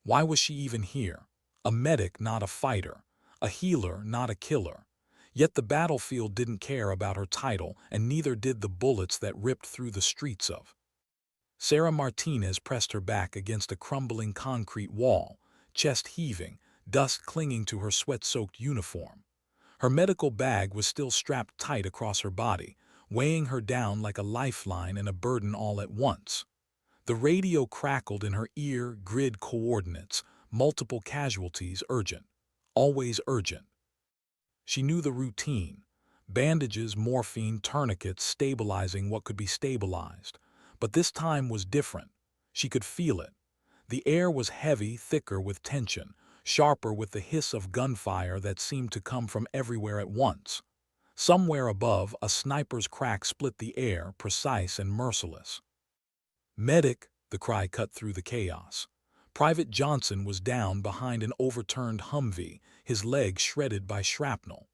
Why was she even here? A medic, not a fighter. A healer, not a killer. Yet the battlefield didn't care about her title, and neither did the bullets that ripped through the streets of. Sarah Martinez pressed her back against a crumbling concrete wall, chest heaving, dust clinging to her sweat-soaked uniform. Her medical bag was still strapped tight across her body, weighing her down like a lifeline and a burden all at once. The radio crackled in her ear, grid coordinates, multiple casualties urgent. Always urgent. She knew the routine. Bandages, morphine, tourniquets, stabilizing what could be stabilized. But this time was different. She could feel it. The air was heavy, thicker with tension, sharper with the hiss of gunfire that seemed to come from everywhere at once. Somewhere above, a sniper's crack split the air, precise and merciless. "Medic!" the cry cut through the chaos. Private Johnson was down behind an overturned Humvee, his leg shredded by shrapnel.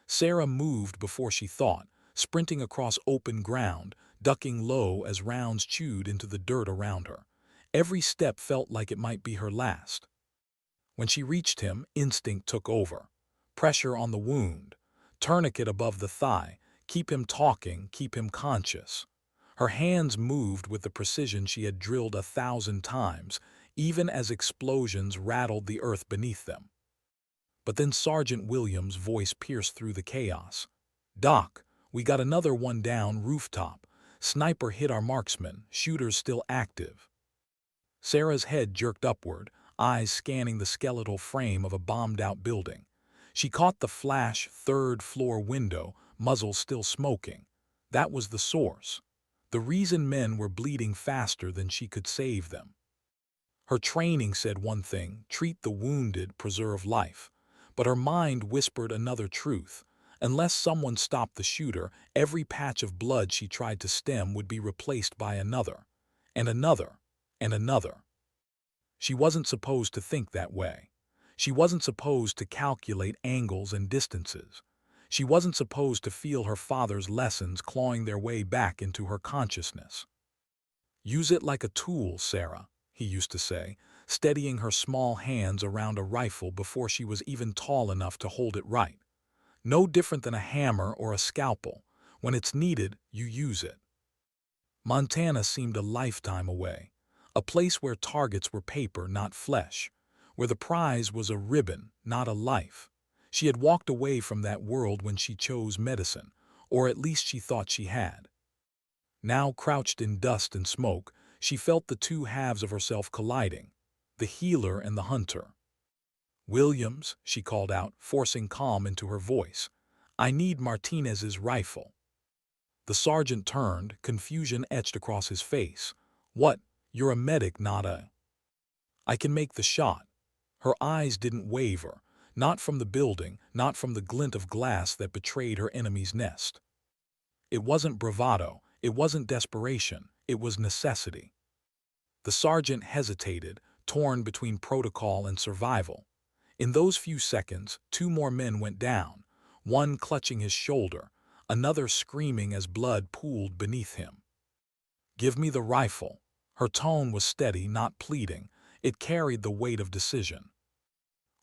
Sarah moved before she thought, sprinting across open ground, ducking low as rounds chewed into the dirt around her. Every step felt like it might be her last. When she reached him, instinct took over. Pressure on the wound, tourniquet above the thigh, keep him talking, keep him conscious. Her hands moved with the precision she had drilled 1,000 times, even as explosions rattled the earth beneath them. But then Sergeant Williams' voice pierced through the chaos. "Doc, we got another one down, rooftop. Sniper hit our marksman, shooter's still active." Sarah's head jerked upward, eyes scanning the skeletal frame of a bombed-out building. She caught the flash, third-floor window, muzzle still smoking. That was the source. The reason men were bleeding faster than she could save them. Her training said one thing, treat the wounded, preserve life. But her mind whispered another truth. Unless someone stopped the shooter, every patch of blood she tried to stem would be replaced by another, and another, and another. She wasn't supposed to think that way. She wasn't supposed to calculate angles and distances. She wasn't supposed to feel her father's lessons clawing their way back into her consciousness. "Use it like a tool, Sarah," he used to say, steadying her small hands around a rifle before she was even tall enough to hold it right. "No different than a hammer or a scalpel. When it's needed, you use it." Montana seemed a lifetime away, a place where targets were paper, not flesh, where the prize was a ribbon, not a life. She had walked away from that world when she chose medicine, or at least she thought she had. Now, crouched in dust and smoke, she felt the two halves of herself colliding, the healer and the hunter. "Williams," she called out, forcing calm into her voice, "I need Martinez's rifle." The sergeant turned, confusion etched across his face. "What? You're a medic, not a—" "I can make the shot." Her eyes didn't waver, not from the building, not from the glint of glass that betrayed her enemy's nest. It wasn't bravado, it wasn't desperation, it was necessity. The sergeant hesitated, torn between protocol and survival. In those few seconds, 2 more men went down, one clutching his shoulder, another screaming as blood pooled beneath him. "Give me the rifle." Her tone was steady, not pleading. It carried the weight of decision.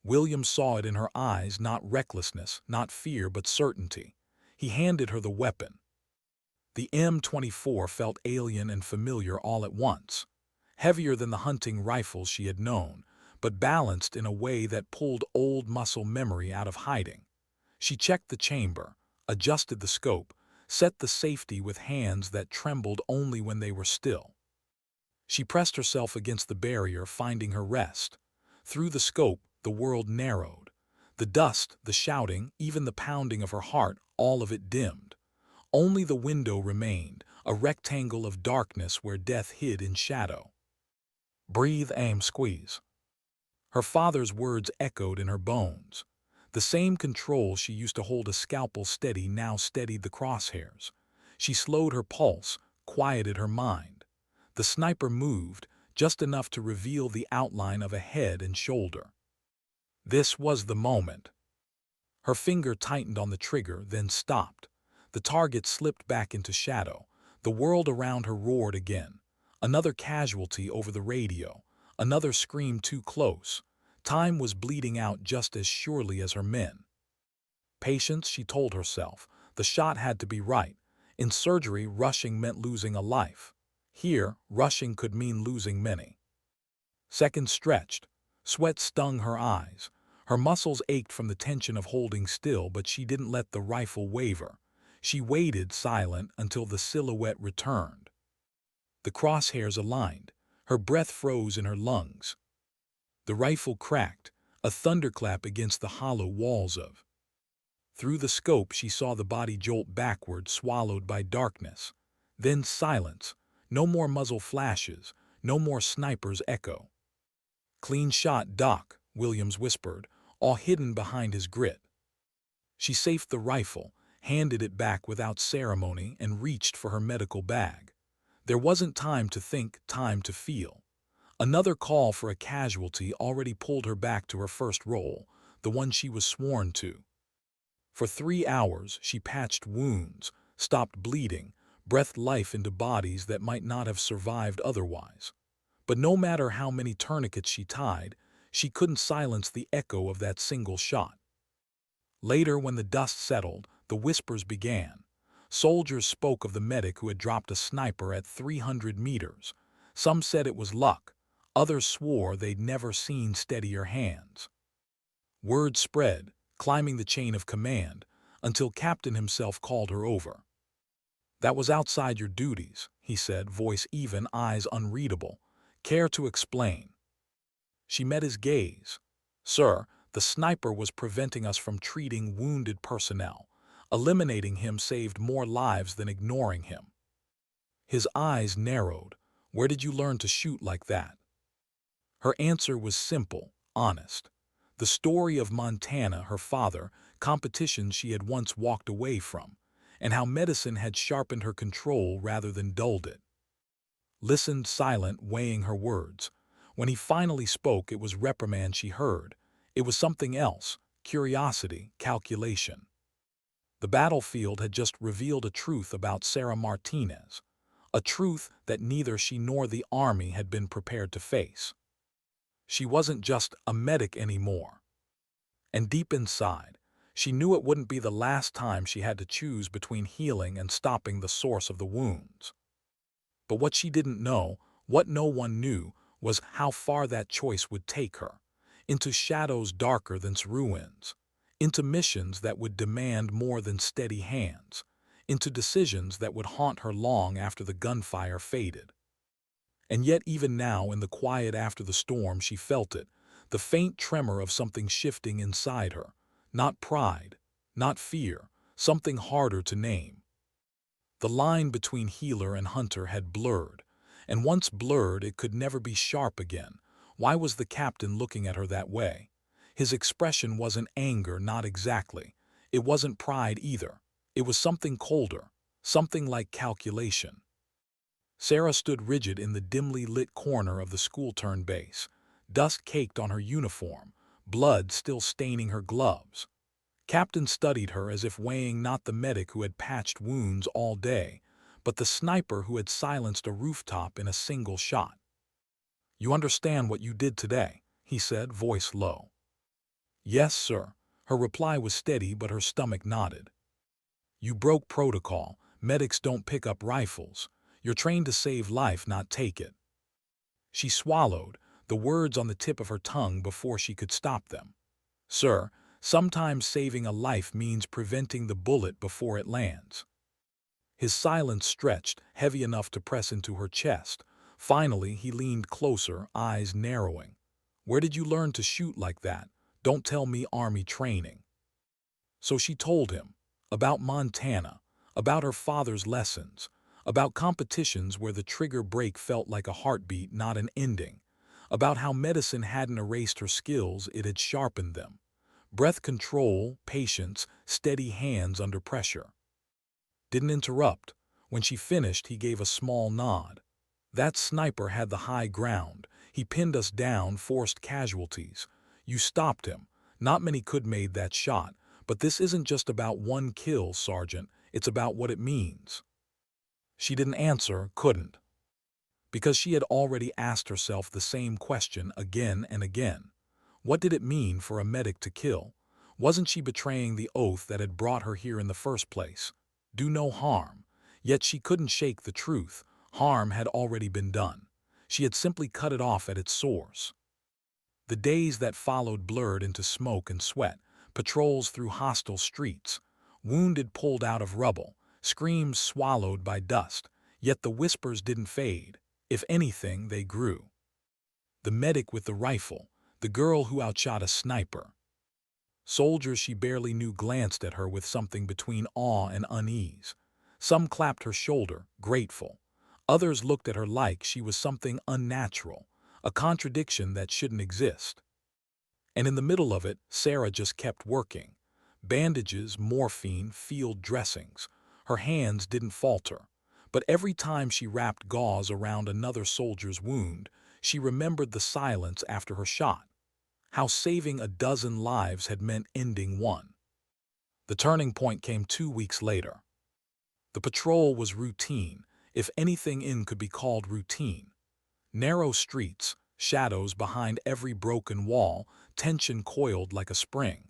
Williams saw it in her eyes, not recklessness, not fear, but certainty. He handed her the weapon. The M24 felt alien and familiar all at once. Heavier than the hunting rifles she had known, but balanced in a way that pulled old muscle memory out of hiding. She checked the chamber, adjusted the scope, set the safety with hands that trembled only when they were still. She pressed herself against the barrier, finding her rest. Through the scope, the world narrowed. The dust, the shouting, even the pounding of her heart, all of it dimmed. Only the window remained, a rectangle of darkness where death hid in shadow. "Breathe, aim, squeeze." Her father's words echoed in her bones. The same control she used to hold a scalpel steady now steadied the crosshairs. She slowed her pulse, quieted her mind. The sniper moved, just enough to reveal the outline of a head and shoulder. This was the moment. Her finger tightened on the trigger, then stopped. The target slipped back into shadow. The world around her roared again. Another casualty over the radio. Another scream too close. Time was bleeding out just as surely as her men. Patience, she told herself. The shot had to be right. In surgery, rushing meant losing a life. Here, rushing could mean losing many. Seconds stretched. Sweat stung her eyes. Her muscles ached from the tension of holding still, but she didn't let the rifle waver. She waited, silent, until the silhouette returned. The crosshairs aligned. Her breath froze in her lungs. The rifle cracked, a thunderclap against the hollow walls of. Through the scope she saw the body jolt backward, swallowed by darkness. Then silence. No more muzzle flashes, no more sniper's echo. "Clean shot, Doc," Williams whispered, all hidden behind his grit. She safed the rifle, handed it back without ceremony, and reached for her medical bag. There wasn't time to think, time to feel. Another call for a casualty already pulled her back to her first role, the one she was sworn to. For 3 hours she patched wounds, stopped bleeding, breathed life into bodies that might not have survived otherwise. But no matter how many tourniquets she tied, she couldn't silence the echo of that single shot. Later, when the dust settled, the whispers began. Soldiers spoke of the medic who had dropped a sniper at 300 meters. Some said it was luck. Others swore they'd never seen steadier hands. Word spread, climbing the chain of command, until Captain himself called her over. "That was outside your duties," he said, voice even, eyes unreadable. "Care to explain?" She met his gaze. "Sir, the sniper was preventing us from treating wounded personnel. Eliminating him saved more lives than ignoring him." His eyes narrowed. "Where did you learn to shoot like that?" Her answer was simple, honest. The story of Montana, her father, competitions she had once walked away from, and how medicine had sharpened her control rather than dulled it. Listened, silent, weighing her words. When he finally spoke, it was reprimand she heard. It was something else, curiosity, calculation. The battlefield had just revealed a truth about Sarah Martinez, a truth that neither she nor the army had been prepared to face. She wasn't just a medic anymore. And deep inside, she knew it wouldn't be the last time she had to choose between healing and stopping the source of the wounds. But what she didn't know, what no one knew, was how far that choice would take her. Into shadows darker than ruins. Into missions that would demand more than steady hands. Into decisions that would haunt her long after the gunfire faded. And yet even now, in the quiet after the storm, she felt it, the faint tremor of something shifting inside her. Not pride, not fear, something harder to name. The line between healer and hunter had blurred, and once blurred it could never be sharp again. Why was the captain looking at her that way? His expression wasn't anger, not exactly. It wasn't pride either. It was something colder, something like calculation. Sarah stood rigid in the dimly lit corner of the school-turn base, dust caked on her uniform, blood still staining her gloves. Captain studied her as if weighing not the medic who had patched wounds all day, but the sniper who had silenced a rooftop in a single shot. "You understand what you did today?" he said, voice low. "Yes, sir." Her reply was steady, but her stomach nodded. "You broke protocol. Medics don't pick up rifles. You're trained to save life, not take it." She swallowed, the words on the tip of her tongue before she could stop them. "Sir, sometimes saving a life means preventing the bullet before it lands." His silence stretched, heavy enough to press into her chest. Finally, he leaned closer, eyes narrowing. "Where did you learn to shoot like that? Don't tell me army training." So she told him about Montana, about her father's lessons, about competitions where the trigger break felt like a heartbeat, not an ending, about how medicine hadn't erased her skills, it had sharpened them. Breath control, patience, steady hands under pressure. Didn't interrupt. When she finished, he gave a small nod. "That sniper had the high ground. He pinned us down, forced casualties. You stopped him. Not many could made that shot. But this isn't just about one kill, Sergeant. It's about what it means." She didn't answer, couldn't. because she had already asked herself the same question again and again. What did it mean for a medic to kill? Wasn't she betraying the oath that had brought her here in the first place? Do no harm. Yet she couldn't shake the truth. Harm had already been done. She had simply cut it off at its source. The days that followed blurred into smoke and sweat, patrols through hostile streets, wounded pulled out of rubble, screams swallowed by dust, yet the whispers didn't fade. If anything, they grew. The medic with the rifle, the girl who outshot a sniper. Soldiers she barely knew glanced at her with something between awe and unease. Some clapped her shoulder, grateful. Others looked at her like she was something unnatural, a contradiction that shouldn't exist. And in the middle of it, Sarah just kept working. Bandages, morphine, field dressings. Her hands didn't falter. But every time she wrapped gauze around another soldier's wound, she remembered the silence after her shot. How saving a dozen lives had meant ending one. The turning point came 2 weeks later. The patrol was routine, if anything could be called routine. Narrow streets, shadows behind every broken wall, tension coiled like a spring.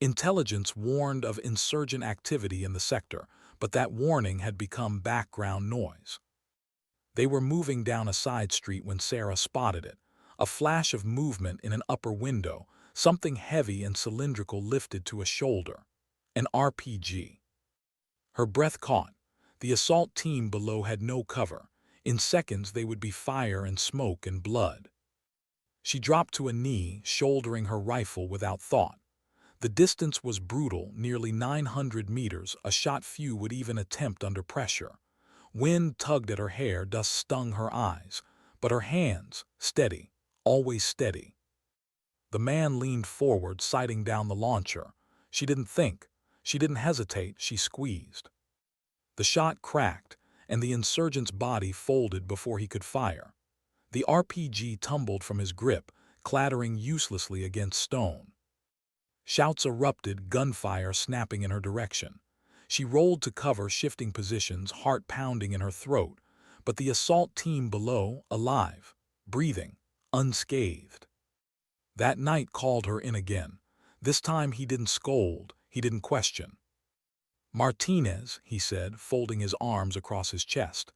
Intelligence warned of insurgent activity in the sector, but that warning had become background noise. They were moving down a side street when Sarah spotted it. A flash of movement in an upper window, something heavy and cylindrical lifted to a shoulder. An RPG. Her breath caught. The assault team below had no cover. In seconds they would be fire and smoke and blood. She dropped to a knee, shouldering her rifle without thought. The distance was brutal, nearly 900 meters, a shot few would even attempt under pressure. Wind tugged at her hair, dust stung her eyes. But her hands, steady, always steady. The man leaned forward, sighting down the launcher. She didn't think. She didn't hesitate, she squeezed. The shot cracked, and the insurgent's body folded before he could fire. The RPG tumbled from his grip, clattering uselessly against stone. Shouts erupted, gunfire snapping in her direction. She rolled to cover, shifting positions, heart pounding in her throat. But the assault team below, alive, breathing, unscathed. That night called her in again. This time he didn't scold, he didn't question. "Martinez," he said, folding his arms across his chest.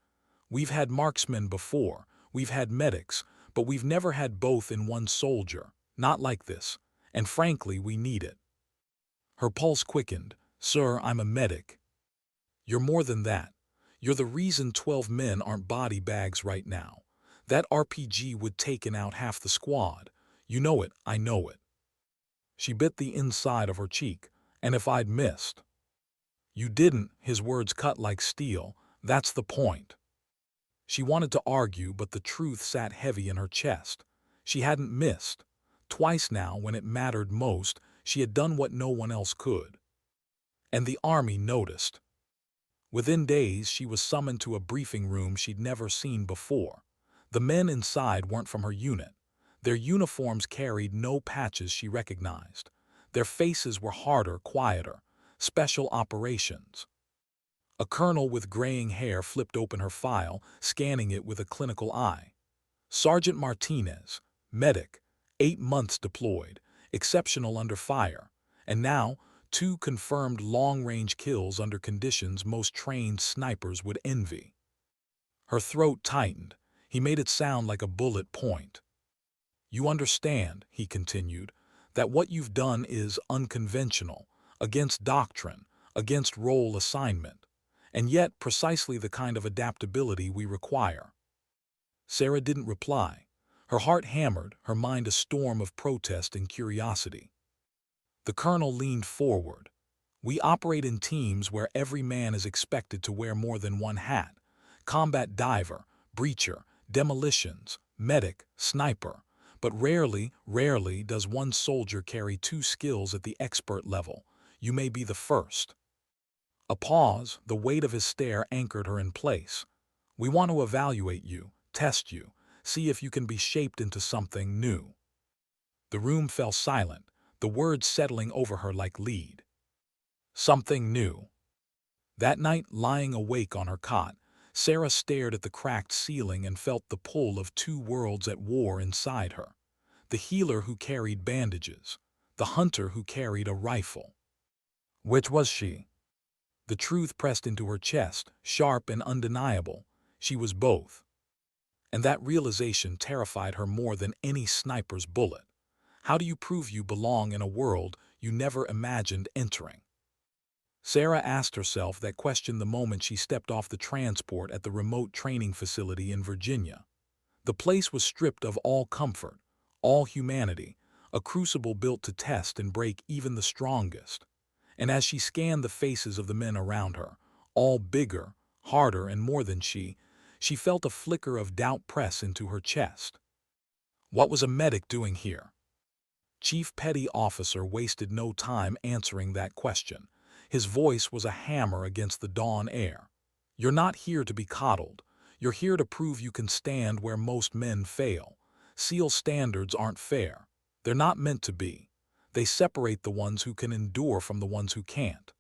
"We've had marksmen before, we've had medics, but we've never had both in one soldier, not like this, and frankly, we need it." Her pulse quickened. "Sir, I'm a medic." "You're more than that. You're the reason 12 men aren't body bags right now. That RPG would taken out half the squad. You know it, I know it." She bit the inside of her cheek. "And if I'd missed?" "You didn't," his words cut like steel. "That's the point." She wanted to argue, but the truth sat heavy in her chest. She hadn't missed. Twice now, when it mattered most, she had done what no one else could. And the army noticed. Within days, she was summoned to a briefing room she'd never seen before. The men inside weren't from her unit. Their uniforms carried no patches she recognized. Their faces were harder, quieter. Special operations. A colonel with graying hair flipped open her file, scanning it with a clinical eye. "Sergeant Martinez, medic, 8 months deployed, exceptional under fire, and now 2 confirmed long-range kills under conditions most trained snipers would envy." Her throat tightened. He made it sound like a bullet point. "You understand," he continued, "that what you've done is unconventional, against doctrine, against role assignment, and yet precisely the kind of adaptability we require." Sarah didn't reply. Her heart hammered, her mind a storm of protest and curiosity. The colonel leaned forward. "We operate in teams where every man is expected to wear more than one hat. Combat diver, breacher, demolitions, medic, sniper. But rarely does one soldier carry 2 skills at the expert level. You may be the first." A pause, the weight of his stare anchored her in place. "We want to evaluate you, test you, see if you can be shaped into something new." The room fell silent, the words settling over her like lead. Something new. That night, lying awake on her cot, Sarah stared at the cracked ceiling and felt the pull of two worlds at war inside her. The healer who carried bandages, the hunter who carried a rifle. Which was she? The truth pressed into her chest, sharp and undeniable. She was both. And that realization terrified her more than any sniper's bullet. How do you prove you belong in a world you never imagined entering? Sarah asked herself that question the moment she stepped off the transport at the remote training facility in Virginia. The place was stripped of all comfort, all humanity, a crucible built to test and break even the strongest. And as she scanned the faces of the men around her, all bigger, harder, and more than she felt a flicker of doubt press into her chest. What was a medic doing here? Chief Petty Officer wasted no time answering that question. His voice was a hammer against the dawn air. You're not here to be coddled. You're here to prove you can stand where most men fail. SEAL standards aren't fair. They're not meant to be. They separate the ones who can endure from the ones who can't.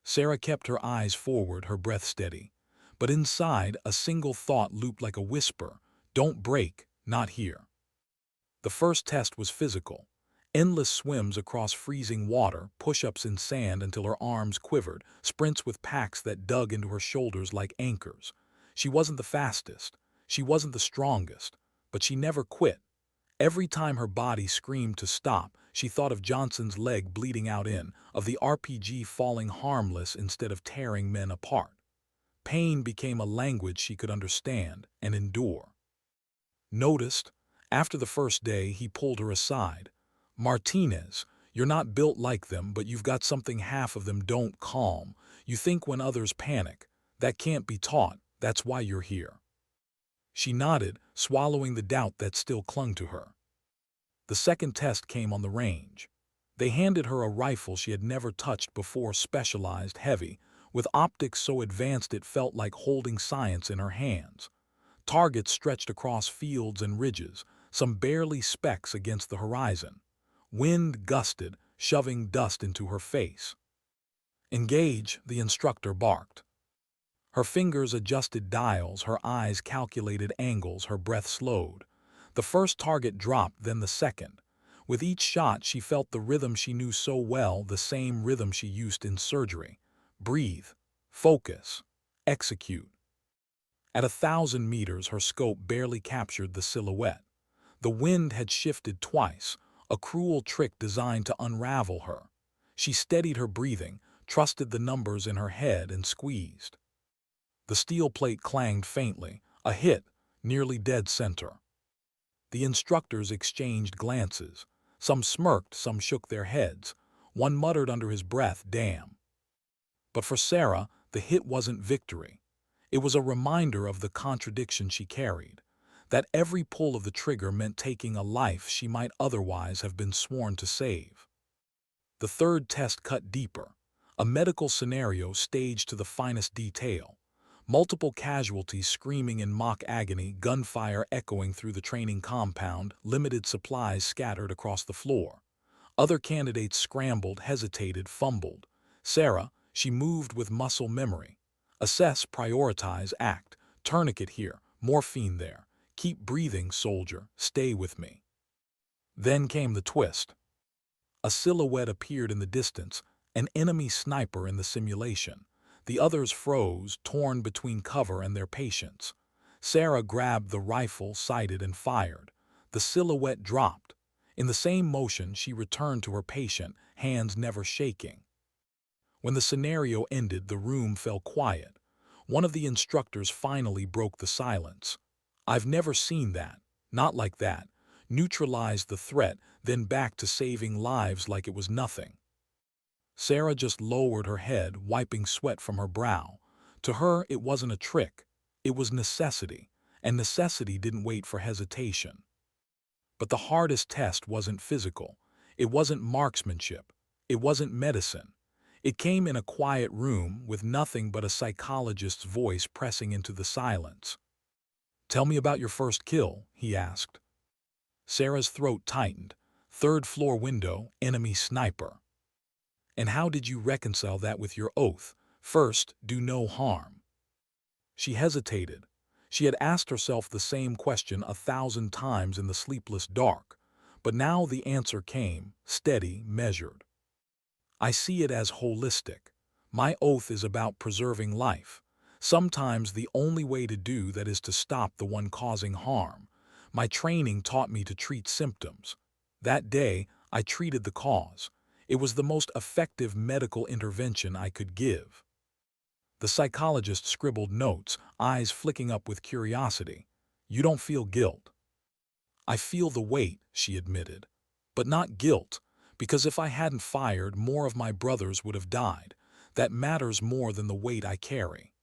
Sarah kept her eyes forward, her breath steady. But inside, a single thought looped like a whisper. Don't break, not here. The first test was physical. Endless swims across freezing water, push-ups in sand until her arms quivered, sprints with packs that dug into her shoulders like anchors. She wasn't the fastest. She wasn't the strongest. But she never quit. Every time her body screamed to stop, she thought of Johnson's leg bleeding out of the RPG falling harmless instead of tearing men apart. Pain became a language she could understand and endure. Noticed, after the first day, he pulled her aside. Martinez, you're not built like them, but you've got something half of them don't. Calm. You think when others panic. That can't be taught. That's why you're here. She nodded, swallowing the doubt that still clung to her. The second test came on the range. They handed her a rifle she had never touched before, specialized, heavy, with optics so advanced it felt like holding science in her hands. Targets stretched across fields and ridges, some barely specks against the horizon. Wind gusted, shoving dust into her face. Engage, the instructor barked. Her fingers adjusted dials, her eyes calculated angles, her breath slowed. The first target dropped, then the second. With each shot, she felt the rhythm she knew so well, the same rhythm she used in surgery. Breathe, focus, execute. At 1,000 meters, her scope barely captured the silhouette. The wind had shifted twice, a cruel trick designed to unravel her. She steadied her breathing, trusted the numbers in her head, and squeezed. The steel plate clanged faintly, a hit, nearly dead center. The instructors exchanged glances. Some smirked, some shook their heads. One muttered under his breath, "Damn." But for Sarah, the hit wasn't victory. It was a reminder of the contradiction she carried, that every pull of the trigger meant taking a life she might otherwise have been sworn to save. The third test cut deeper, a medical scenario staged to the finest detail. Multiple casualties screaming in mock agony, gunfire echoing through the training compound, limited supplies scattered across the floor. Other candidates scrambled, hesitated, fumbled. Sarah, she moved with muscle memory. Assess, prioritize, act. Tourniquet here, morphine there. Keep breathing, soldier, stay with me. Then came the twist. A silhouette appeared in the distance, an enemy sniper in the simulation. The others froze, torn between cover and their patience. Sarah grabbed the rifle, sighted, and fired. The silhouette dropped. In the same motion, she returned to her patient, hands never shaking. When the scenario ended, the room fell quiet. One of the instructors finally broke the silence. "I've never seen that. Not like that." Neutralized the threat, then back to saving lives like it was nothing. Sarah just lowered her head, wiping sweat from her brow. To her, it wasn't a trick. It was necessity, and necessity didn't wait for hesitation. But the hardest test wasn't physical. It wasn't marksmanship. It wasn't medicine. It came in a quiet room with nothing but a psychologist's voice pressing into the silence. "Tell me about your first kill," he asked. Sarah's throat tightened. "Third floor window, enemy sniper." "And how did you reconcile that with your oath? First, do no harm." She hesitated. She had asked herself the same question 1,000 times in the sleepless dark, but now the answer came, steady, measured. I see it as holistic. My oath is about preserving life. Sometimes the only way to do that is to stop the one causing harm. My training taught me to treat symptoms. That day, I treated the cause. It was the most effective medical intervention I could give. The psychologist scribbled notes, eyes flicking up with curiosity. You don't feel guilt. I feel the weight, she admitted. But not guilt, because if I hadn't fired, more of my brothers would have died. That matters more than the weight I carry.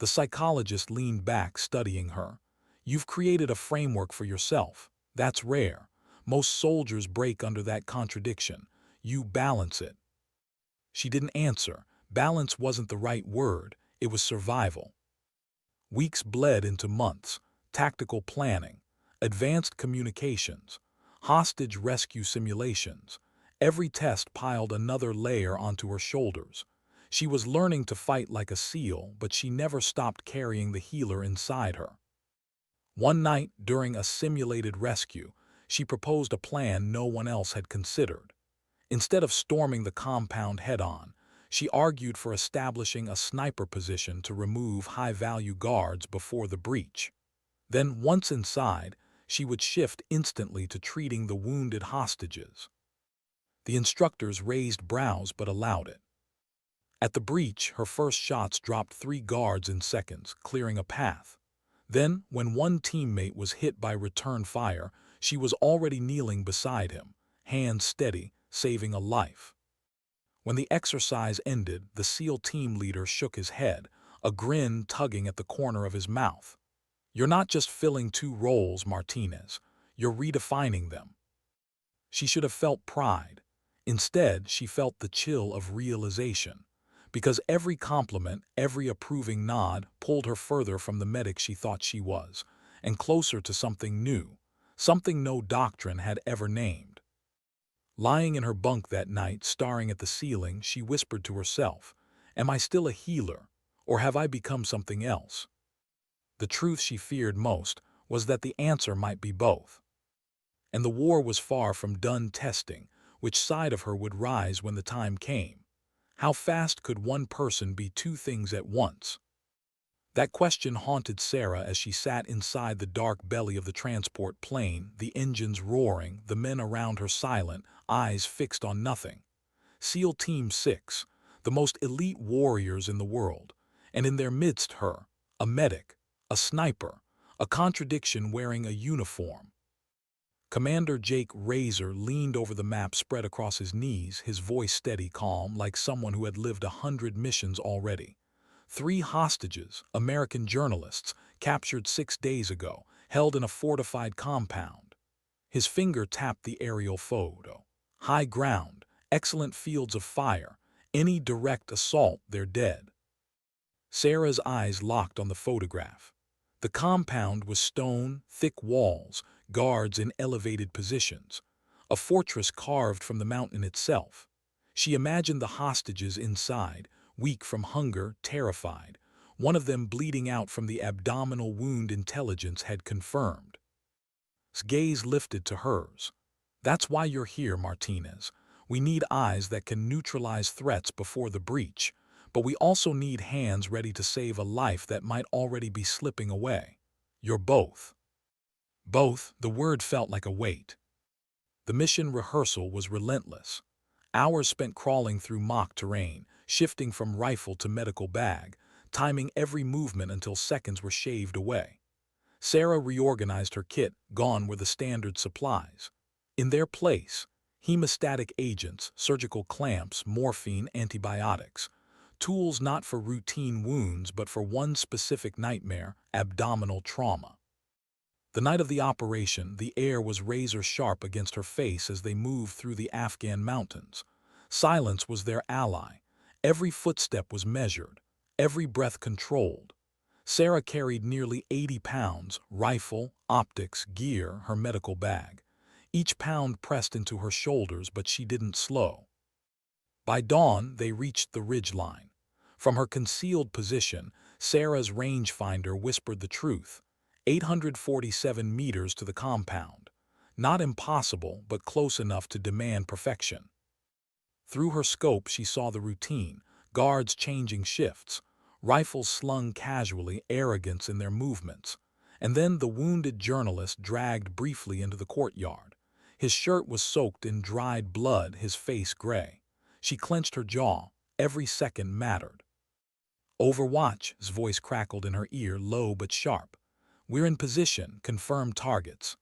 The psychologist leaned back, studying her. You've created a framework for yourself. That's rare. Most soldiers break under that contradiction. You balance it. She didn't answer. Balance wasn't the right word. It was survival. Weeks bled into months. Tactical planning, advanced communications, hostage rescue simulations. Every test piled another layer onto her shoulders. She was learning to fight like a SEAL, but she never stopped carrying the healer inside her. One night, during a simulated rescue, she proposed a plan no one else had considered. Instead of storming the compound head-on, she argued for establishing a sniper position to remove high-value guards before the breach. Then, once inside, she would shift instantly to treating the wounded hostages. The instructors raised brows but allowed it. At the breach, her first shots dropped 3 guards in seconds, clearing a path. Then, when one teammate was hit by return fire, she was already kneeling beside him, hands steady, saving a life. When the exercise ended, the SEAL team leader shook his head, a grin tugging at the corner of his mouth. You're not just filling 2 roles, Martinez. You're redefining them. She should have felt pride. Instead, she felt the chill of realization. Because every compliment, every approving nod pulled her further from the medic she thought she was, and closer to something new, something no doctrine had ever named. Lying in her bunk that night, staring at the ceiling, she whispered to herself, Am I still a healer, or have I become something else? The truth she feared most was that the answer might be both. And the war was far from done testing which side of her would rise when the time came. How fast could one person be 2 things at once? That question haunted Sarah as she sat inside the dark belly of the transport plane, the engines roaring, the men around her silent, eyes fixed on nothing. SEAL Team 6, the most elite warriors in the world, and in their midst her, a medic, a sniper, a contradiction wearing a uniform. Commander Jake Razor leaned over the map spread across his knees, his voice steady, calm, like someone who had lived 100 missions already. 3 hostages, American journalists, captured 6 days ago, held in a fortified compound. His finger tapped the aerial photo. High ground, excellent fields of fire. Any direct assault, they're dead. Sarah's eyes locked on the photograph. The compound was stone, thick walls, guards in elevated positions, a fortress carved from the mountain itself. She imagined the hostages inside, weak from hunger, terrified, one of them bleeding out from the abdominal wound intelligence had confirmed. His gaze lifted to hers. That's why you're here, Martinez. We need eyes that can neutralize threats before the breach, but we also need hands ready to save a life that might already be slipping away. You're both. Both, the word felt like a weight. The mission rehearsal was relentless. Hours spent crawling through mock terrain, shifting from rifle to medical bag, timing every movement until seconds were shaved away. Sarah reorganized her kit, gone were the standard supplies. In their place, hemostatic agents, surgical clamps, morphine, antibiotics. Tools not for routine wounds but for one specific nightmare, abdominal trauma. The night of the operation, the air was razor-sharp against her face as they moved through the Afghan mountains. Silence was their ally. Every footstep was measured, every breath controlled. Sarah carried nearly 80 pounds, rifle, optics, gear, her medical bag. Each pound pressed into her shoulders, but she didn't slow. By dawn, they reached the ridgeline. From her concealed position, Sarah's rangefinder whispered the truth. 847 meters to the compound. Not impossible, but close enough to demand perfection. Through her scope she saw the routine, guards changing shifts, rifles slung casually, arrogance in their movements. And then the wounded journalist dragged briefly into the courtyard. His shirt was soaked in dried blood, his face gray. She clenched her jaw. Every second mattered. Overwatch's voice crackled in her ear, low but sharp. We're in position, confirm targets.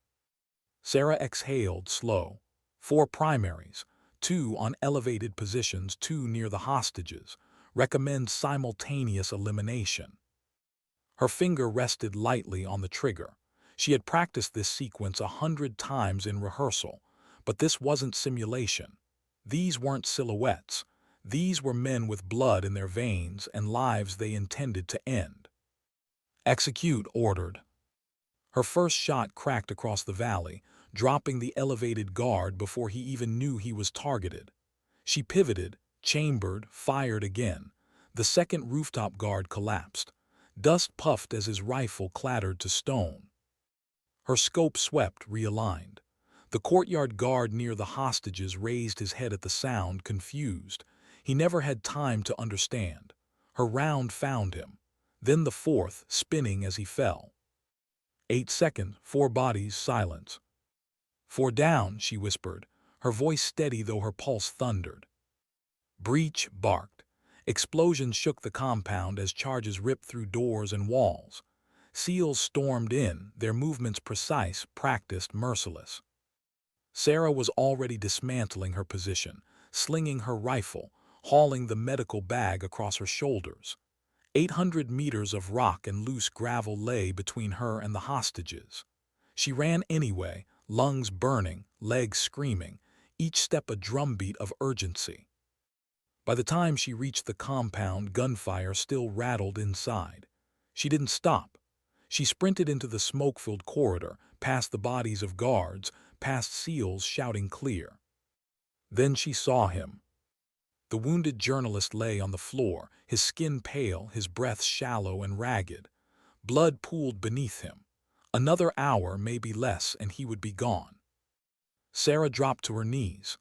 Sarah exhaled, slow. 4 primaries, 2 on elevated positions, 2 near the hostages. Recommend simultaneous elimination. Her finger rested lightly on the trigger. She had practiced this sequence 100 times in rehearsal, but this wasn't simulation. These weren't silhouettes. These were men with blood in their veins and lives they intended to end. Execute, ordered. Her first shot cracked across the valley, dropping the elevated guard before he even knew he was targeted. She pivoted, chambered, fired again. The second rooftop guard collapsed. Dust puffed as his rifle clattered to stone. Her scope swept, realigned. The courtyard guard near the hostages raised his head at the sound, confused. He never had time to understand. Her round found him. Then the fourth, spinning as he fell. 8 seconds, 4 bodies, silence. 4 down, she whispered, her voice steady though her pulse thundered. Breach barked. Explosions shook the compound as charges ripped through doors and walls. SEALs stormed in, their movements precise, practiced, merciless. Sarah was already dismantling her position, slinging her rifle, hauling the medical bag across her shoulders. 800 meters of rock and loose gravel lay between her and the hostages. She ran anyway, lungs burning, legs screaming, each step a drumbeat of urgency. By the time she reached the compound, gunfire still rattled inside. She didn't stop. She sprinted into the smoke-filled corridor, past the bodies of guards, past SEALs shouting clear. Then she saw him. The wounded journalist lay on the floor, his skin pale, his breath shallow and ragged. Blood pooled beneath him. Another hour, maybe less, and he would be gone. Sarah dropped to her knees.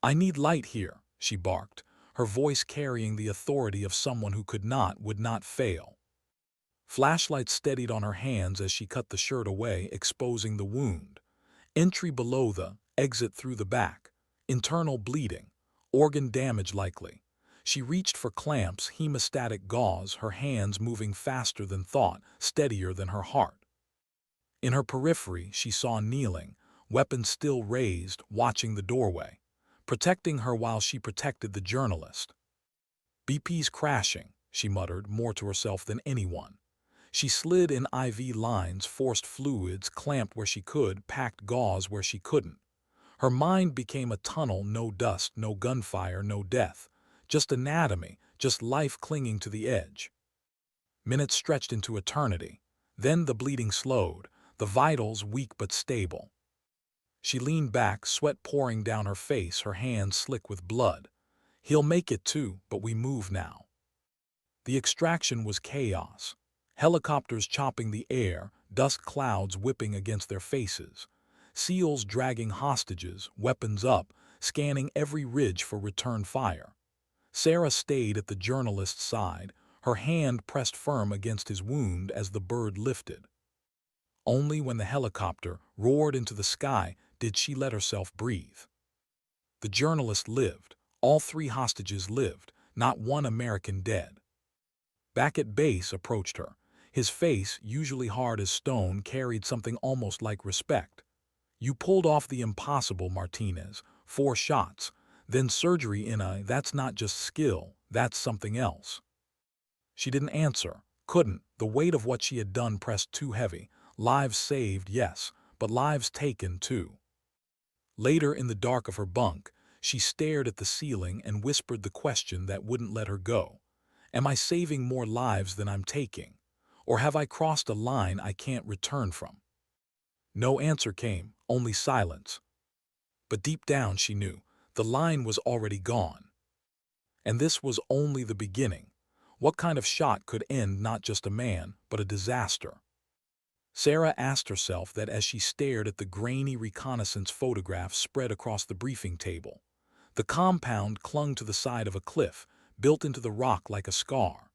I need light here, she barked, her voice carrying the authority of someone who would not fail. Flashlight steadied on her hands as she cut the shirt away, exposing the wound. Entry below the, exit through the back. Internal bleeding. Organ damage likely. She reached for clamps, hemostatic gauze, her hands moving faster than thought, steadier than her heart. In her periphery, she saw kneeling, weapon still raised, watching the doorway, protecting her while she protected the journalist. BP's crashing, she muttered, more to herself than anyone. She slid in IV lines, forced fluids, clamped where she could, packed gauze where she couldn't. Her mind became a tunnel, no dust, no gunfire, no death. Just anatomy, just life clinging to the edge. Minutes stretched into eternity. Then the bleeding slowed, the vitals weak but stable. She leaned back, sweat pouring down her face, her hands slick with blood. He'll make it too, but we move now. The extraction was chaos. Helicopters chopping the air, dust clouds whipping against their faces. SEALs dragging hostages, weapons up, scanning every ridge for return fire. Sarah stayed at the journalist's side, her hand pressed firm against his wound as the bird lifted. Only when the helicopter roared into the sky did she let herself breathe. The journalist lived. All 3 hostages lived, not one American dead. Back at base approached her. His face, usually hard as stone, carried something almost like respect. You pulled off the impossible, Martinez. 4 shots. Then surgery in a, that's not just skill, that's something else. She didn't answer, couldn't. The weight of what she had done pressed too heavy. Lives saved, yes, but lives taken too. Later, in the dark of her bunk, she stared at the ceiling and whispered the question that wouldn't let her go. Am I saving more lives than I'm taking? Or have I crossed a line I can't return from? No answer came, only silence. But deep down she knew, the line was already gone. And this was only the beginning. What kind of shot could end not just a man, but a disaster? Sarah asked herself that as she stared at the grainy reconnaissance photographs spread across the briefing table. The compound clung to the side of a cliff, built into the rock like a scar.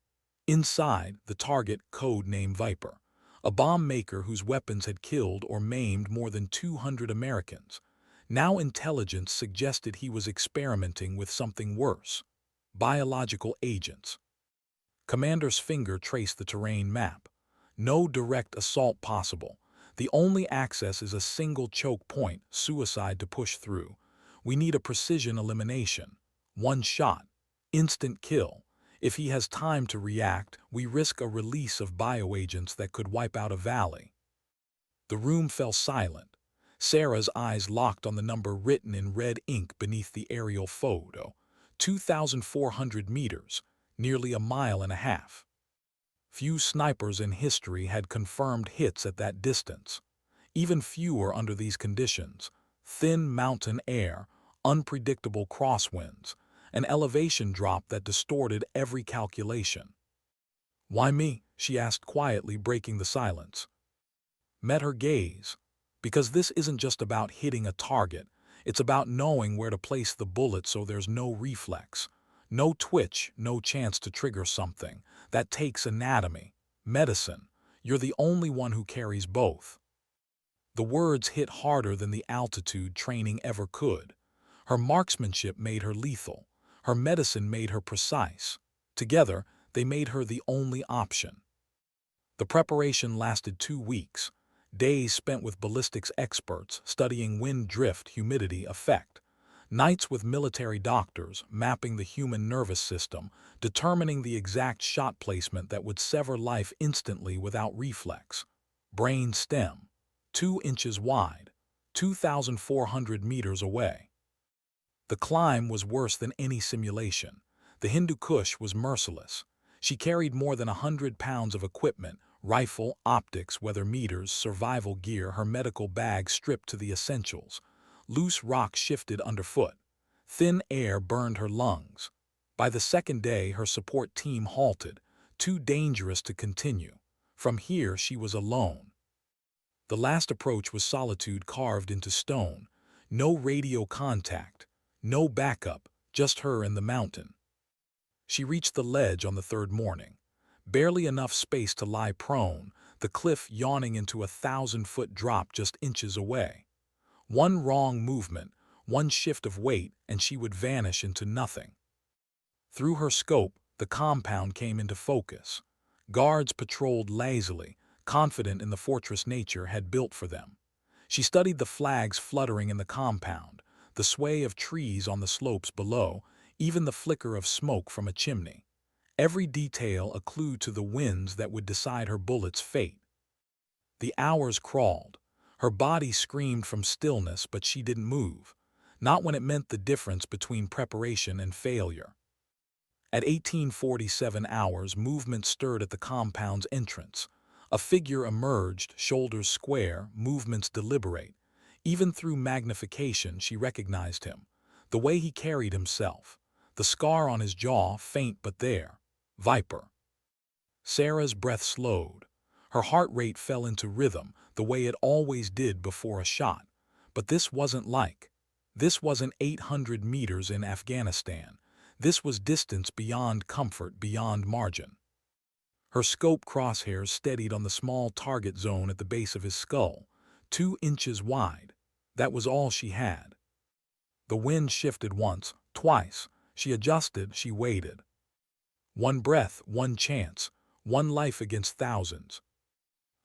Inside, the target, code name Viper, a bomb maker whose weapons had killed or maimed more than 200 Americans. Now intelligence suggested he was experimenting with something worse: biological agents. Commander's finger traced the terrain map. No direct assault possible. The only access is a single choke point, suicide to push through. We need a precision elimination. One shot. Instant kill. If he has time to react, we risk a release of bioagents that could wipe out a valley. The room fell silent. Sarah's eyes locked on the number written in red ink beneath the aerial photo. 2,400 meters, nearly a mile and a half. Few snipers in history had confirmed hits at that distance. Even fewer under these conditions: thin mountain air, unpredictable crosswinds, an elevation drop that distorted every calculation. "Why me?" she asked quietly, breaking the silence. Met her gaze. "Because this isn't just about hitting a target. It's about knowing where to place the bullet so there's no reflex. No twitch, no chance to trigger something. That takes anatomy, medicine. You're the only one who carries both." The words hit harder than the altitude training ever could. Her marksmanship made her lethal. Her medicine made her precise. Together, they made her the only option. The preparation lasted 2 weeks. Days spent with ballistics experts studying wind drift, humidity, effect. Nights with military doctors mapping the human nervous system, determining the exact shot placement that would sever life instantly without reflex. Brain stem, 2 inches wide, 2,400 meters away. The climb was worse than any simulation. The Hindu Kush was merciless. She carried more than 100 pounds of equipment: rifle, optics, weather meters, survival gear, her medical bag stripped to the essentials. Loose rock shifted underfoot. Thin air burned her lungs. By the second day, her support team halted, too dangerous to continue. From here, she was alone. The last approach was solitude carved into stone. No radio contact, no backup, just her and the mountain. She reached the ledge on the third morning. Barely enough space to lie prone, the cliff yawning into a 1,000-foot drop just inches away. One wrong movement, one shift of weight, and she would vanish into nothing. Through her scope, the compound came into focus. Guards patrolled lazily, confident in the fortress nature had built for them. She studied the flags fluttering in the compound, the sway of trees on the slopes below, even the flicker of smoke from a chimney. Every detail a clue to the winds that would decide her bullet's fate. The hours crawled. Her body screamed from stillness, but she didn't move. Not when it meant the difference between preparation and failure. At 1847 hours, movement stirred at the compound's entrance. A figure emerged, shoulders square, movements deliberate. Even through magnification, she recognized him. The way he carried himself. The scar on his jaw, faint but there. Viper. Sarah's breath slowed. Her heart rate fell into rhythm, the way it always did before a shot. But this wasn't like. This wasn't 800 meters in Afghanistan. This was distance beyond comfort, beyond margin. Her scope crosshairs steadied on the small target zone at the base of his skull, 2 inches wide. That was all she had. The wind shifted once, twice. She adjusted, she waited. One breath, one chance, one life against thousands.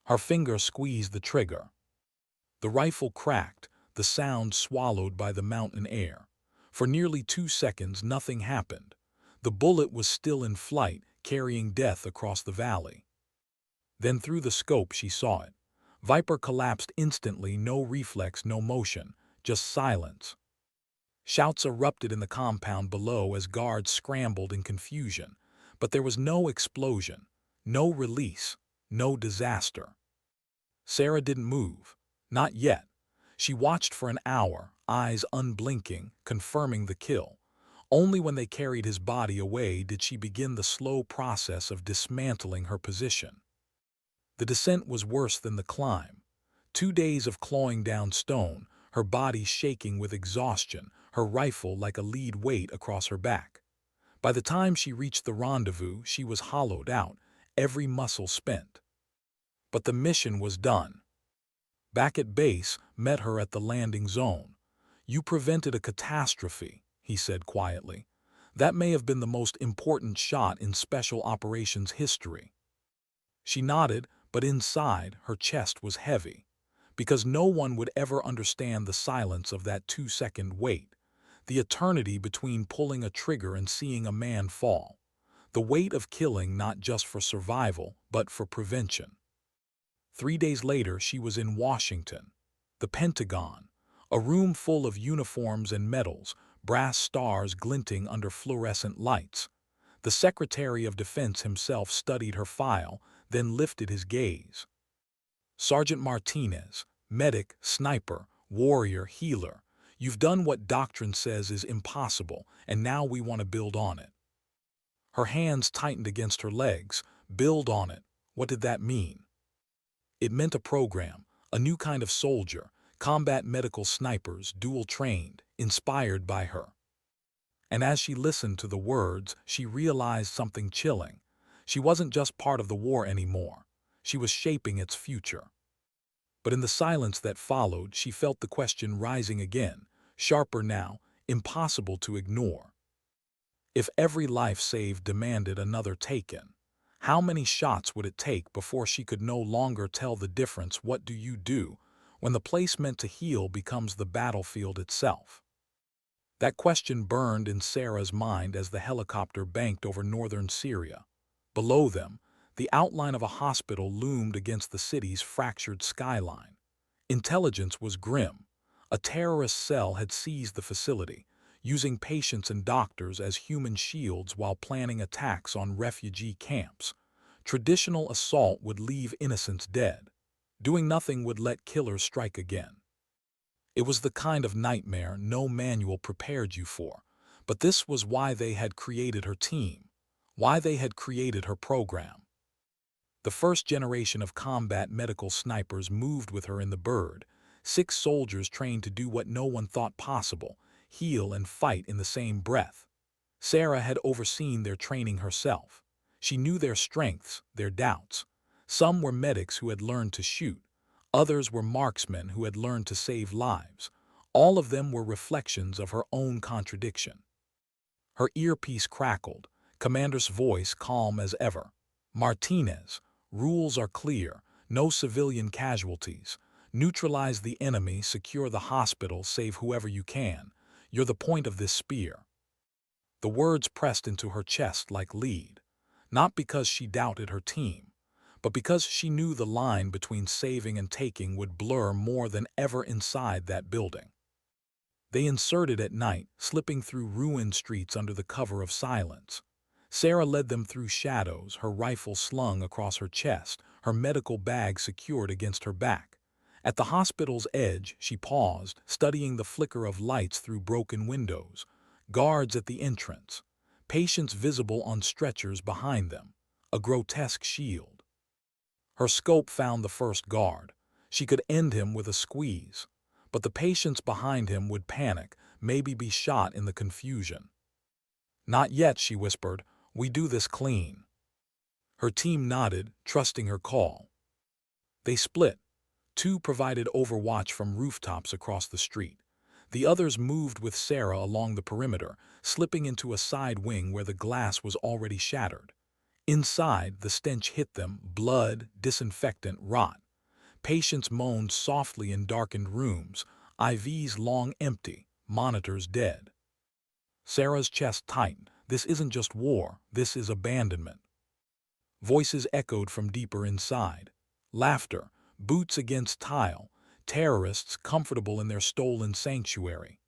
Her finger squeezed the trigger. The rifle cracked, the sound swallowed by the mountain air. For nearly 2 seconds, nothing happened. The bullet was still in flight, carrying death across the valley. Then through the scope she saw it. Viper collapsed instantly, no reflex, no motion, just silence. Shouts erupted in the compound below as guards scrambled in confusion. But there was no explosion, no release, no disaster. Sarah didn't move. Not yet. She watched for an hour, eyes unblinking, confirming the kill. Only when they carried his body away did she begin the slow process of dismantling her position. The descent was worse than the climb. 2 days of clawing down stone, her body shaking with exhaustion, her rifle like a lead weight across her back. By the time she reached the rendezvous, she was hollowed out, every muscle spent. But the mission was done. Back at base, met her at the landing zone. "You prevented a catastrophe," he said quietly. "That may have been the most important shot in special operations history." She nodded, but inside, her chest was heavy. Because no one would ever understand the silence of that 2-second wait. The eternity between pulling a trigger and seeing a man fall. The weight of killing not just for survival, but for prevention. 3 days later, she was in Washington, the Pentagon, a room full of uniforms and medals, brass stars glinting under fluorescent lights. The Secretary of Defense himself studied her file, then lifted his gaze. "Sergeant Martinez, medic, sniper, warrior, healer, you've done what doctrine says is impossible, and now we want to build on it." Her hands tightened against her legs. Build on it. What did that mean? It meant a program, a new kind of soldier, combat medical snipers, dual-trained, inspired by her. And as she listened to the words, she realized something chilling. She wasn't just part of the war anymore. She was shaping its future. But in the silence that followed, she felt the question rising again, sharper now, impossible to ignore. If every life saved demanded another taken, how many shots would it take before she could no longer tell the difference? What do you do when the place meant to heal becomes the battlefield itself? That question burned in Sarah's mind as the helicopter banked over northern Syria. Below them, the outline of a hospital loomed against the city's fractured skyline. Intelligence was grim. A terrorist cell had seized the facility, using patients and doctors as human shields while planning attacks on refugee camps. Traditional assault would leave innocents dead. Doing nothing would let killers strike again. It was the kind of nightmare no manual prepared you for, but this was why they had created her team, why they had created her program. The first generation of combat medical snipers moved with her in the bird, 6 soldiers trained to do what no one thought possible, heal and fight in the same breath. Sarah had overseen their training herself. She knew their strengths, their doubts. Some were medics who had learned to shoot. Others were marksmen who had learned to save lives. All of them were reflections of her own contradiction. Her earpiece crackled, Commander's voice calm as ever. "Martinez, rules are clear. No civilian casualties. Neutralize the enemy, secure the hospital, save whoever you can. You're the point of this spear." The words pressed into her chest like lead, not because she doubted her team, but because she knew the line between saving and taking would blur more than ever inside that building. They inserted at night, slipping through ruined streets under the cover of silence. Sarah led them through shadows, her rifle slung across her chest, her medical bag secured against her back. At the hospital's edge, she paused, studying the flicker of lights through broken windows. Guards at the entrance. Patients visible on stretchers behind them. A grotesque shield. Her scope found the first guard. She could end him with a squeeze. But the patients behind him would panic, maybe be shot in the confusion. "Not yet," she whispered. "We do this clean." Her team nodded, trusting her call. They split. 2 provided overwatch from rooftops across the street. The others moved with Sarah along the perimeter, slipping into a side wing where the glass was already shattered. Inside, the stench hit them, blood, disinfectant, rot. Patients moaned softly in darkened rooms, IVs long empty, monitors dead. Sarah's chest tightened. This isn't just war, this is abandonment. Voices echoed from deeper inside. Laughter, boots against tile, terrorists comfortable in their stolen sanctuary.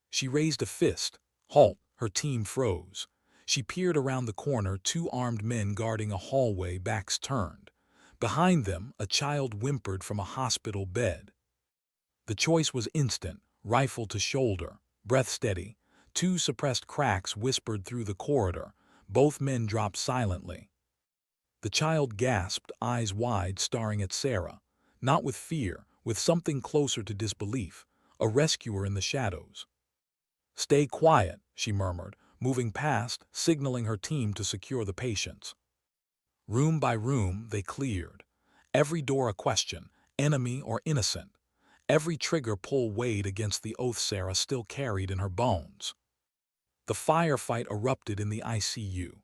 She raised a fist. Halt, her team froze. She peered around the corner, 2 armed men guarding a hallway, backs turned. Behind them, a child whimpered from a hospital bed. The choice was instant, rifle to shoulder, breath steady. Two suppressed cracks whispered through the corridor. Both men dropped silently. The child gasped, eyes wide, staring at Sarah. Not with fear, with something closer to disbelief. A rescuer in the shadows. "Stay quiet," she murmured, moving past, signaling her team to secure the patients. Room by room, they cleared. Every door a question, enemy or innocent. Every trigger pull weighed against the oath Sarah still carried in her bones. The firefight erupted in the ICU.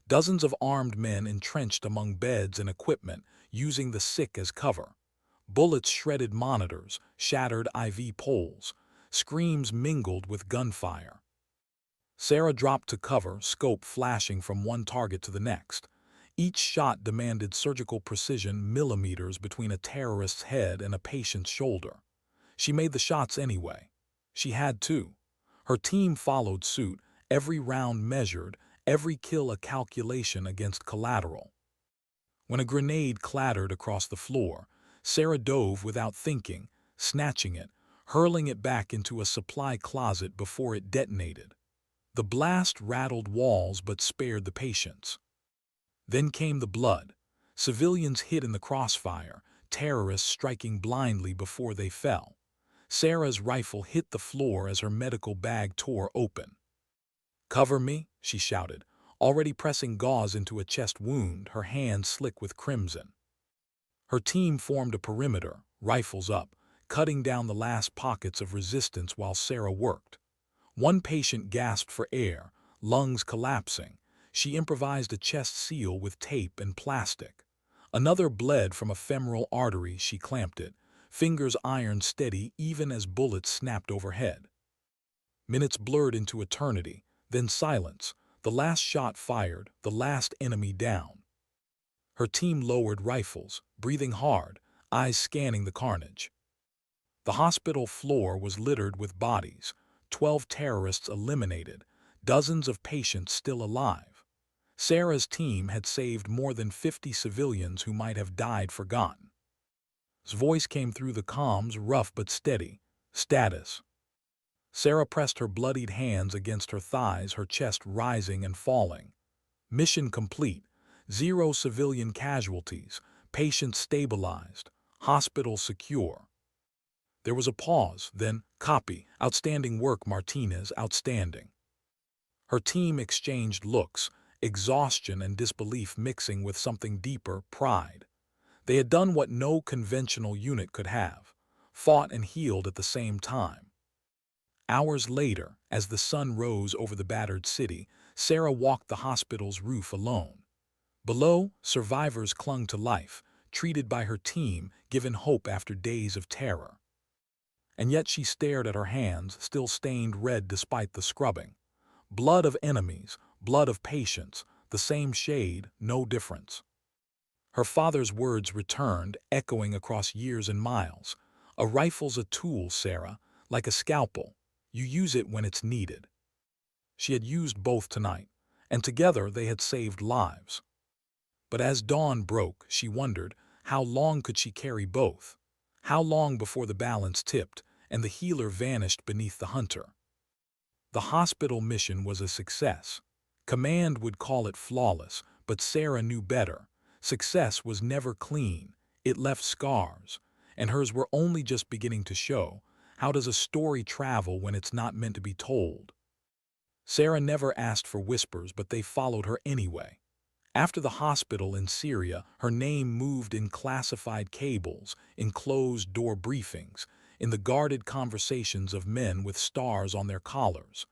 Dozens of armed men entrenched among beds and equipment, using the sick as cover. Bullets shredded monitors, shattered IV poles. Screams mingled with gunfire. Sarah dropped to cover, scope flashing from one target to the next. Each shot demanded surgical precision, millimeters between a terrorist's head and a patient's shoulder. She made the shots anyway. She had to. Her team followed suit, every round measured, every kill a calculation against collateral. When a grenade clattered across the floor, Sarah dove without thinking, snatching it, hurling it back into a supply closet before it detonated. The blast rattled walls but spared the patients. Then came the blood. Civilians hit in the crossfire, terrorists striking blindly before they fell. Sarah's rifle hit the floor as her medical bag tore open. "Cover me," she shouted, already pressing gauze into a chest wound, her hands slick with crimson. Her team formed a perimeter, rifles up, cutting down the last pockets of resistance while Sarah worked. One patient gasped for air, lungs collapsing. She improvised a chest seal with tape and plastic. Another bled from a femoral artery. She clamped it, fingers ironed steady even as bullets snapped overhead. Minutes blurred into eternity, then silence. The last shot fired, the last enemy down. Her team lowered rifles, breathing hard, eyes scanning the carnage. The hospital floor was littered with bodies, 12 terrorists eliminated, dozens of patients still alive. Sarah's team had saved more than 50 civilians who might have died forgotten. His voice came through the comms, rough but steady. "Status." Sarah pressed her bloodied hands against her thighs, her chest rising and falling. "Mission complete. 0 civilian casualties. Patients stabilized. Hospital secure." There was a pause, then, "Copy. Outstanding work, Martinez, outstanding." Her team exchanged looks, exhaustion and disbelief mixing with something deeper, pride. They had done what no conventional unit could have, fought and healed at the same time. Hours later, as the sun rose over the battered city, Sarah walked the hospital's roof alone. Below, survivors clung to life, treated by her team, given hope after days of terror. And yet she stared at her hands, still stained red despite the scrubbing. Blood of enemies, blood of patients, the same shade, no difference. Her father's words returned, echoing across years and miles. "A rifle's a tool, Sarah, like a scalpel. You use it when it's needed." She had used both tonight, and together they had saved lives. But as dawn broke, she wondered, how long could she carry both? How long before the balance tipped, and the healer vanished beneath the hunter? The hospital mission was a success. Command would call it flawless, but Sarah knew better. Success was never clean. It left scars, and hers were only just beginning to show. How does a story travel when it's not meant to be told? Sarah never asked for whispers, but they followed her anyway. After the hospital in Syria, her name moved in classified cables, in closed-door briefings, in the guarded conversations of men with stars on their collars.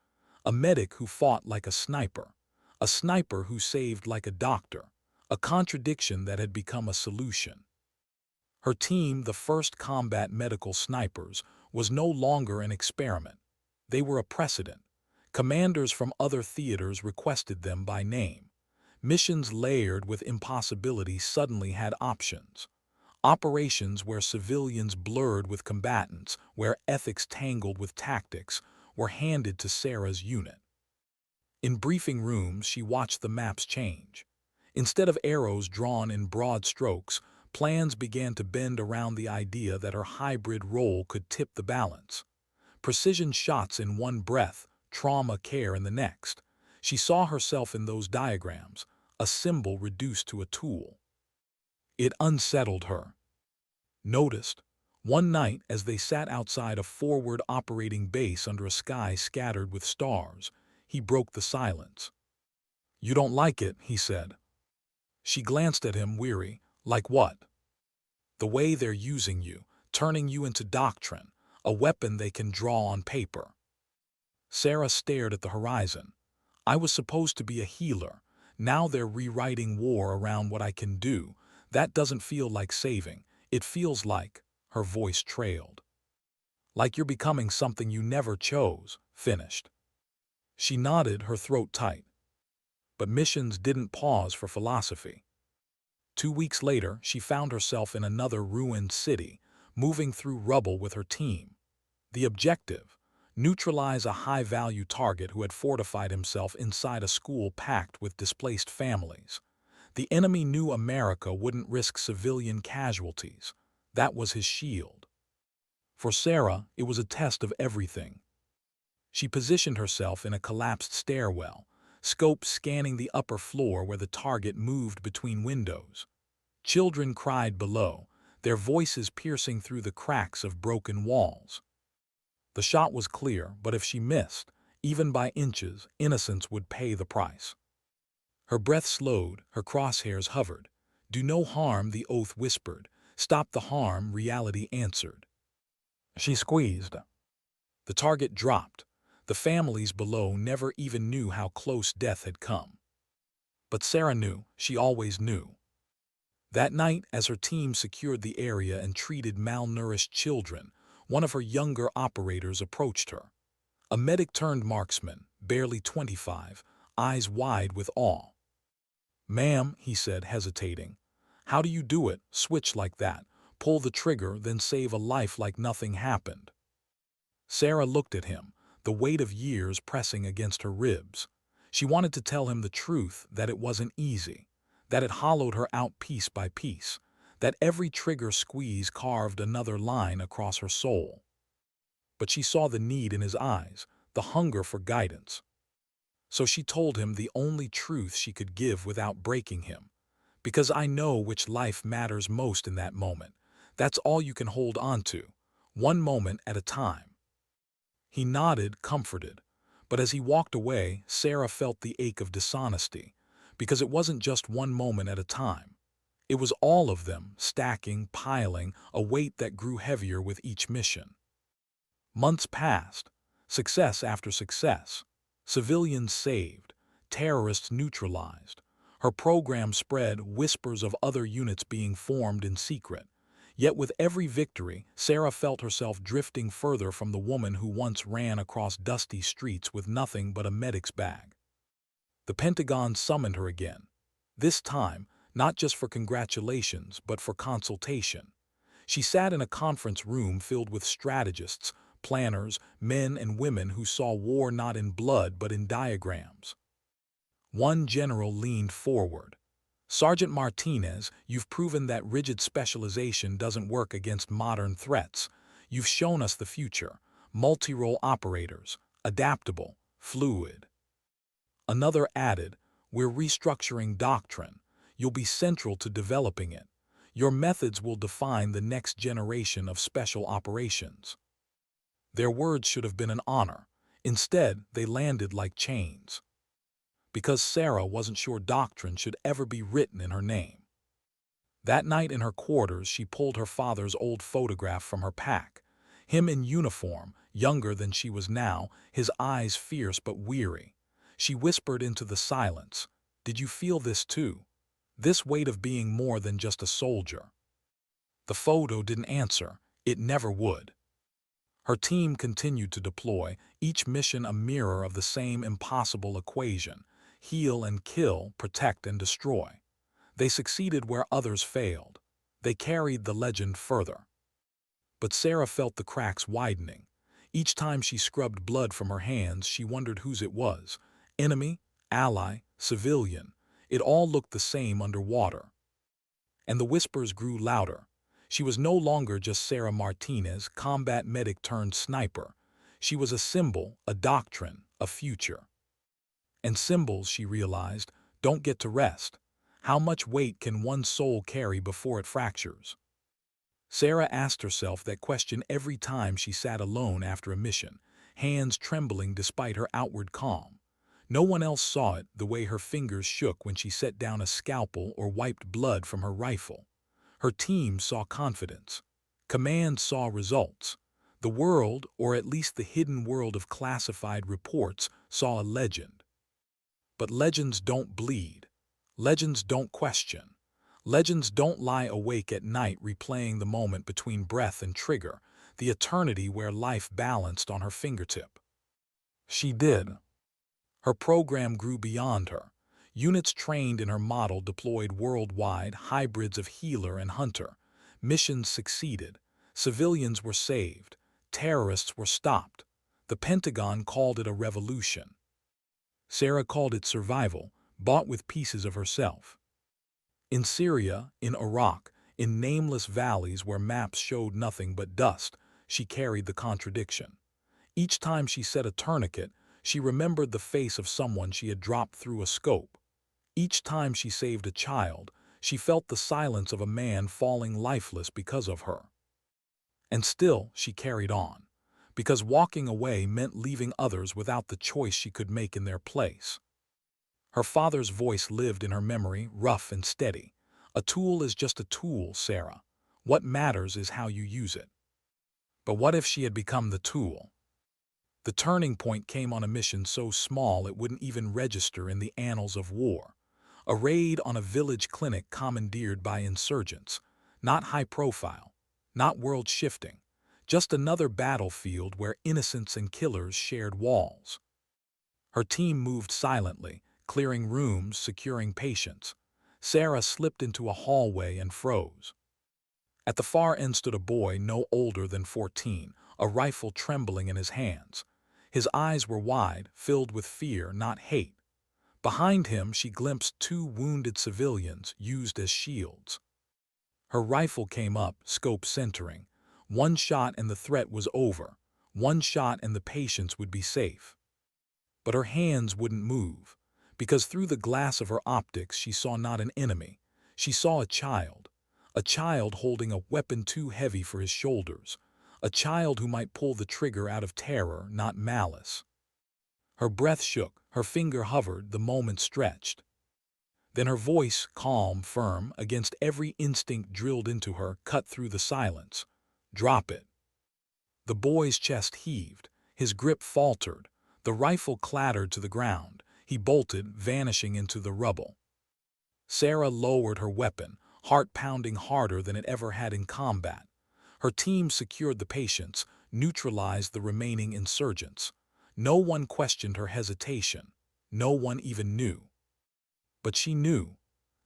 A medic who fought like a sniper who saved like a doctor, a contradiction that had become a solution. Her team, the first combat medical snipers, was no longer an experiment. They were a precedent. Commanders from other theaters requested them by name. Missions layered with impossibility suddenly had options. Operations where civilians blurred with combatants, where ethics tangled with tactics, were handed to Sarah's unit. In briefing rooms, she watched the maps change. Instead of arrows drawn in broad strokes, plans began to bend around the idea that her hybrid role could tip the balance. Precision shots in one breath, trauma care in the next. She saw herself in those diagrams, a symbol reduced to a tool. It unsettled her. Noticed, one night as they sat outside a forward operating base under a sky scattered with stars, he broke the silence. "You don't like it," he said. She glanced at him, weary. "Like what?" "The way they're using you, turning you into doctrine, a weapon they can draw on paper." Sarah stared at the horizon. "I was supposed to be a healer. Now they're rewriting war around what I can do. That doesn't feel like saving. It feels like," her voice trailed, "like you're becoming something you never chose." Finished. She nodded, her throat tight. But missions didn't pause for philosophy. 2 weeks later, she found herself in another ruined city, moving through rubble with her team. The objective: neutralize a high-value target who had fortified himself inside a school packed with displaced families. The enemy knew America wouldn't risk civilian casualties. That was his shield. For Sarah, it was a test of everything. She positioned herself in a collapsed stairwell, scope scanning the upper floor where the target moved between windows. Children cried below, their voices piercing through the cracks of broken walls. The shot was clear, but if she missed, even by inches, innocence would pay the price. Her breath slowed, her crosshairs hovered. "Do no harm," the oath whispered. "Stop the harm," reality answered. She squeezed. The target dropped. The families below never even knew how close death had come. But Sarah knew, she always knew. That night, as her team secured the area and treated malnourished children, one of her younger operators approached her. A medic-turned-marksman, barely 25, eyes wide with awe. "Ma'am," he said, hesitating, "how do you do it? Switch like that, pull the trigger, then save a life like nothing happened?" Sarah looked at him, the weight of years pressing against her ribs. She wanted to tell him the truth, that it wasn't easy, that it hollowed her out piece by piece, that every trigger squeeze carved another line across her soul. But she saw the need in his eyes, the hunger for guidance. So she told him the only truth she could give without breaking him. "Because I know which life matters most in that moment. That's all you can hold on to, one moment at a time." He nodded, comforted. But as he walked away, Sarah felt the ache of dishonesty, because it wasn't just one moment at a time. It was all of them, stacking, piling, a weight that grew heavier with each mission. Months passed, success after success. Civilians saved, terrorists neutralized. Her program spread, whispers of other units being formed in secret. Yet with every victory, Sarah felt herself drifting further from the woman who once ran across dusty streets with nothing but a medic's bag. The Pentagon summoned her again. This time, not just for congratulations, but for consultation. She sat in a conference room filled with strategists, planners, men and women who saw war not in blood but in diagrams. One general leaned forward. "Sergeant Martinez, you've proven that rigid specialization doesn't work against modern threats. You've shown us the future. Multi-role operators, adaptable, fluid." Another added, "We're restructuring doctrine. You'll be central to developing it. Your methods will define the next generation of special operations." Their words should have been an honor. Instead, they landed like chains. Because Sarah wasn't sure doctrine should ever be written in her name. That night in her quarters, she pulled her father's old photograph from her pack. Him in uniform, younger than she was now, his eyes fierce but weary. She whispered into the silence, "Did you feel this too? This weight of being more than just a soldier?" The photo didn't answer. It never would. Her team continued to deploy, each mission a mirror of the same impossible equation: heal and kill, protect and destroy. They succeeded where others failed. They carried the legend further. But Sarah felt the cracks widening. Each time she scrubbed blood from her hands, she wondered whose it was. Enemy, ally, civilian. It all looked the same underwater. And the whispers grew louder. She was no longer just Sarah Martinez, combat medic turned sniper. She was a symbol, a doctrine, a future. And symbols, she realized, don't get to rest. How much weight can one soul carry before it fractures? Sarah asked herself that question every time she sat alone after a mission, hands trembling despite her outward calm. No one else saw it, the way her fingers shook when she set down a scalpel or wiped blood from her rifle. Her team saw confidence. Command saw results. The world, or at least the hidden world of classified reports, saw a legend. But legends don't bleed. Legends don't question. Legends don't lie awake at night replaying the moment between breath and trigger, the eternity where life balanced on her fingertip. She did. Her program grew beyond her. Units trained in her model deployed worldwide, hybrids of healer and hunter. Missions succeeded. Civilians were saved. Terrorists were stopped. The Pentagon called it a revolution. Sarah called it survival, bought with pieces of herself. In Syria, in Iraq, in nameless valleys where maps showed nothing but dust, she carried the contradiction. Each time she set a tourniquet, she remembered the face of someone she had dropped through a scope. Each time she saved a child, she felt the silence of a man falling lifeless because of her. And still, she carried on, because walking away meant leaving others without the choice she could make in their place. Her father's voice lived in her memory, rough and steady. A tool is just a tool, Sarah. What matters is how you use it. But what if she had become the tool? The turning point came on a mission so small it wouldn't even register in the annals of war. A raid on a village clinic commandeered by insurgents. Not high profile, not world-shifting, just another battlefield where innocents and killers shared walls. Her team moved silently, clearing rooms, securing patients. Sarah slipped into a hallway and froze. At the far end stood a boy no older than 14, a rifle trembling in his hands. His eyes were wide, filled with fear, not hate. Behind him she glimpsed 2 wounded civilians used as shields. Her rifle came up, scope centering. One shot and the threat was over. One shot and the patients would be safe. But her hands wouldn't move, because through the glass of her optics she saw not an enemy. She saw a child holding a weapon too heavy for his shoulders, a child who might pull the trigger out of terror, not malice. Her breath shook, her finger hovered, the moment stretched. Then her voice, calm, firm, against every instinct drilled into her, cut through the silence. Drop it. The boy's chest heaved, his grip faltered, the rifle clattered to the ground. He bolted, vanishing into the rubble. Sarah lowered her weapon, heart pounding harder than it ever had in combat. Her team secured the patients, neutralized the remaining insurgents. No one questioned her hesitation. No one even knew. But she knew.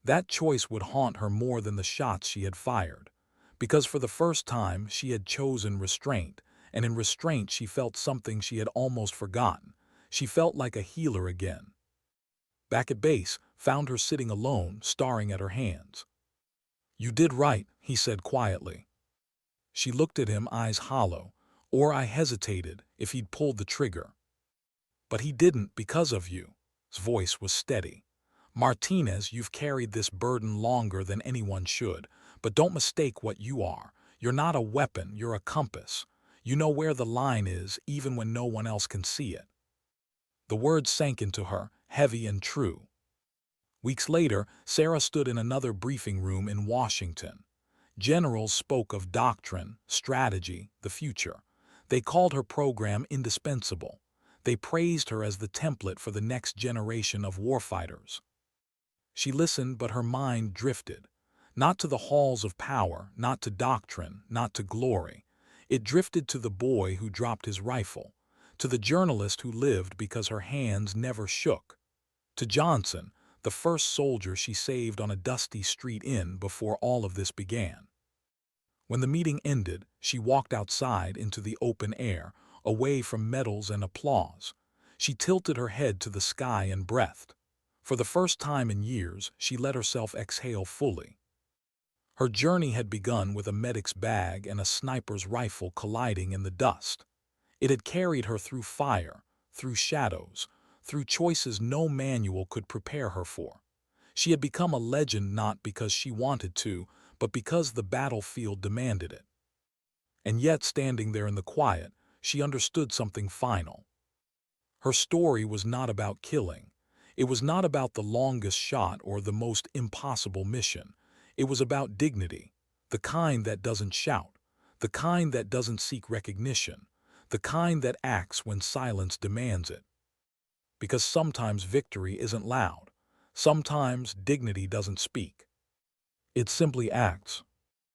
That choice would haunt her more than the shots she had fired. Because for the first time she had chosen restraint, and in restraint she felt something she had almost forgotten. She felt like a healer again. Back at base, found her sitting alone, staring at her hands. "You did right," he said quietly. She looked at him, eyes hollow. "Or I hesitated, if he'd pulled the trigger." "But he didn't because of you." His voice was steady. "Martinez, you've carried this burden longer than anyone should, but don't mistake what you are. You're not a weapon, you're a compass. You know where the line is, even when no one else can see it." The words sank into her, heavy and true. Weeks later, Sarah stood in another briefing room in Washington. Generals spoke of doctrine, strategy, the future. They called her program indispensable. They praised her as the template for the next generation of warfighters. She listened, but her mind drifted. Not to the halls of power, not to doctrine, not to glory. It drifted to the boy who dropped his rifle, to the journalist who lived because her hands never shook, to Johnson, the first soldier she saved on a dusty street inn before all of this began. When the meeting ended, she walked outside into the open air, away from medals and applause. She tilted her head to the sky and breathed. For the first time in years, she let herself exhale fully. Her journey had begun with a medic's bag and a sniper's rifle colliding in the dust. It had carried her through fire, through shadows, through choices no manual could prepare her for. She had become a legend not because she wanted to, but because the battlefield demanded it. And yet, standing there in the quiet, she understood something final. Her story was not about killing. It was not about the longest shot or the most impossible mission. It was about dignity, the kind that doesn't shout, the kind that doesn't seek recognition, the kind that acts when silence demands it. Because sometimes victory isn't loud. Sometimes dignity doesn't speak. It simply acts.